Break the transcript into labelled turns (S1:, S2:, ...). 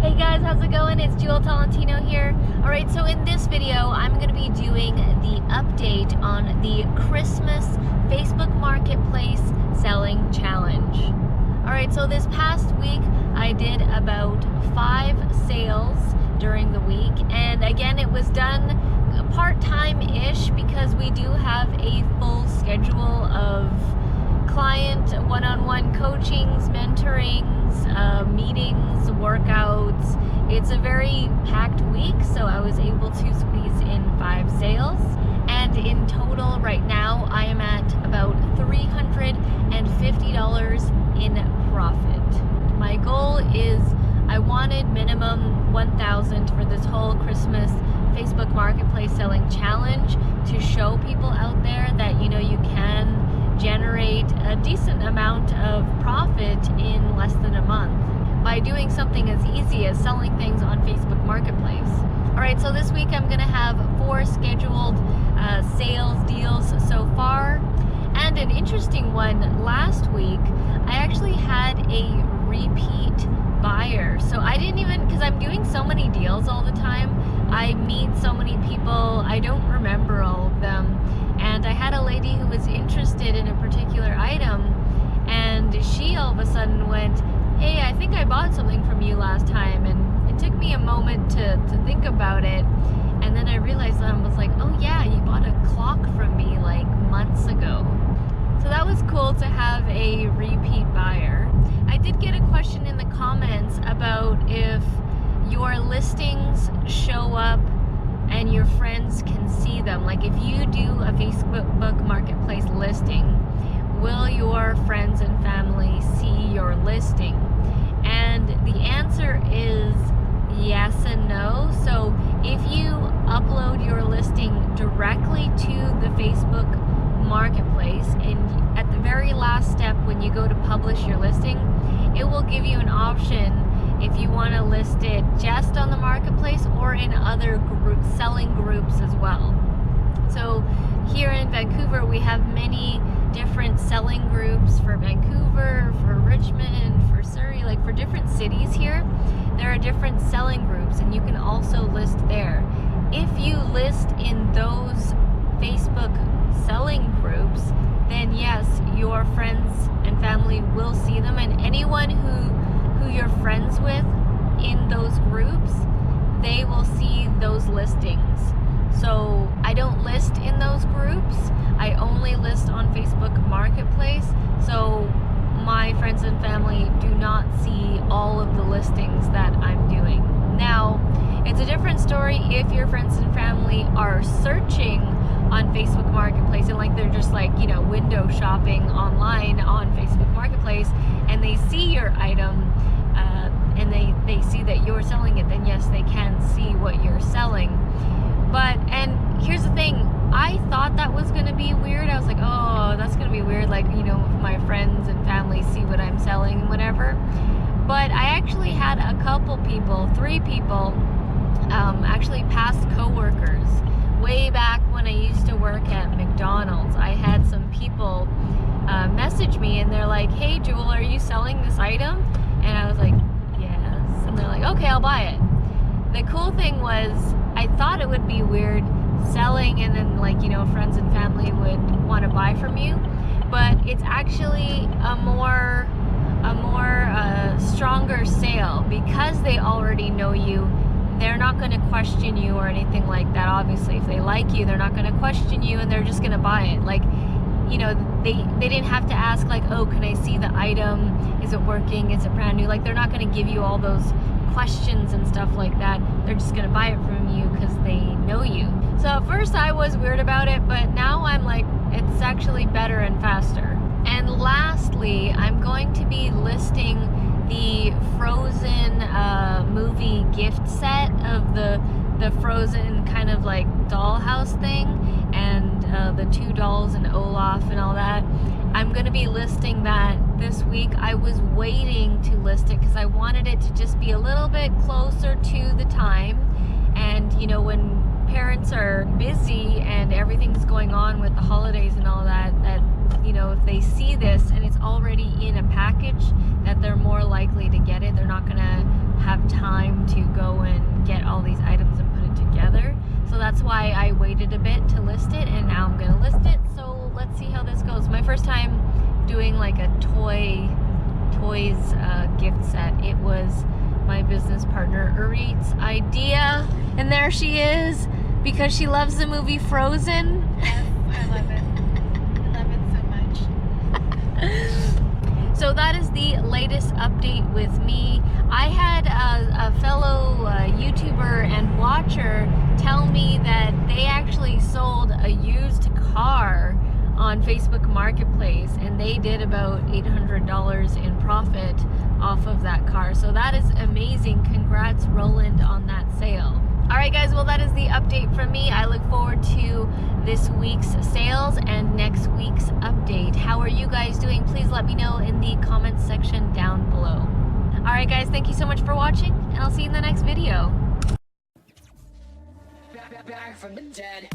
S1: Hey guys, how's it going? It's Jewel Tolentino here. Alright, so in this video, I'm going to be doing the update on the Christmas Facebook Marketplace Selling Challenge. Alright, so this past week, I did about 5 sales during the week. And again, it was done part-time-ish because we do have a full schedule of client one-on-one coachings, mentorings, meetings, workouts. It's a very packed week, so I was able to squeeze in 5 sales. And in total right now, I am at about $350 in profit. My goal is I wanted minimum $1,000 for this whole Christmas Facebook Marketplace Selling Challenge to show people out there that, you know, you can generate a decent amount of profit in less than a month by doing something as easy as selling things on Facebook Marketplace. Alright, so this week I'm going to have 4 scheduled sales deals so far. And an interesting one, last week I actually had a repeat buyer. So I didn't even, because I'm doing so many deals all the time, I meet so many people, I don't remember all of them. And I had a lady who was interested in a particular item, and she all of a sudden went, hey, I think I bought something from you last time. And it took me a moment to think about it. And then I realized that I was like, oh yeah, you bought a clock from me like months ago. So that was cool to have a repeat buyer. I did get a question in the comments about if your listings show up and your friends can see them. Like if you do a Facebook Marketplace listing, will your friends and family see your listing? And the answer is yes and no. So if you upload your listing directly to the Facebook Marketplace, and at the very last step when you go to publish your listing, it will give you an option if you want to list it just on the marketplace or in other groups, selling groups as well. So here in Vancouver, we have many different selling groups for Vancouver, for Richmond, for Surrey, like for different cities here. There are different selling groups, and you can also list there. If you list in those Facebook selling groups, then yes, your friends and family will see them, and anyone who you're friends with in those groups, they will see those listings. So I don't list in those groups, I only list on Facebook Marketplace, so my friends and family do not see all of the listings that I'm doing. Now, it's a different story if your friends and family are searching on Facebook Marketplace and like they're just like, you know, window shopping online on Facebook Marketplace, and they see your item and they see that you're selling it, then yes, they can see what you're selling. But, and here's the thing, I thought that was going to be weird. I was like, oh, that's going to be weird, like, you know, if my friends and family see what I'm selling and whatever. But I actually had a couple people, 3 people, actually past co-workers. Way back when I used to work at McDonald's, I had some people message me and they're like, hey Jewel, are you selling this item? And I was like, yes. And they're like, okay, I'll buy it. The cool thing was, I thought it would be weird selling and then, like, you know, friends and family would want to buy from you, but it's actually a more stronger sale because they already know you. They're not going to question you or anything like that. Obviously, if they like you, they're not going to question you, and they're just going to buy it. Like, you know, they didn't have to ask like, oh, can I see the item? Is it working? Is it brand new? Like, they're not going to give you all those questions and stuff like that. They're just going to buy it from you because they know you. So at first I was weird about it, but now I'm like, it's actually better and faster. And lastly, I'm going to be listing the Frozen movie gift set of the Frozen kind of like dollhouse thing, and the 2 dolls and Olaf and all that. I'm going to be listing that this week. I was waiting to list it because I wanted it to just be a little bit closer to the time. And you know, when parents are busy and everything's going on with the holidays and all that, you know, if they see this and it's already in a package, that they're more likely to get it. They're not gonna have time all these items and put it together. So that's why I waited a bit to list it, and now I'm gonna list it. So let's see how this goes. My first time doing like a toys gift set. It was my business partner Urit's idea, and there she is because she loves the movie Frozen.
S2: Yes, I love it. I love it so much.
S1: So that is the latest update with me. I had a fellow YouTuber and watcher tell me that they actually sold a used car on Facebook Marketplace, and they did about $800 in profit off of that car. So that is amazing. Congrats, Roland, on that sale. All right, guys, well, that is the update from me. I look forward to this week's sales and next week's update. How are you guys doing? Please let me know in the comments section down below. All right, guys, thank you so much for watching, and I'll see you in the next video.
S3: Back from the dead.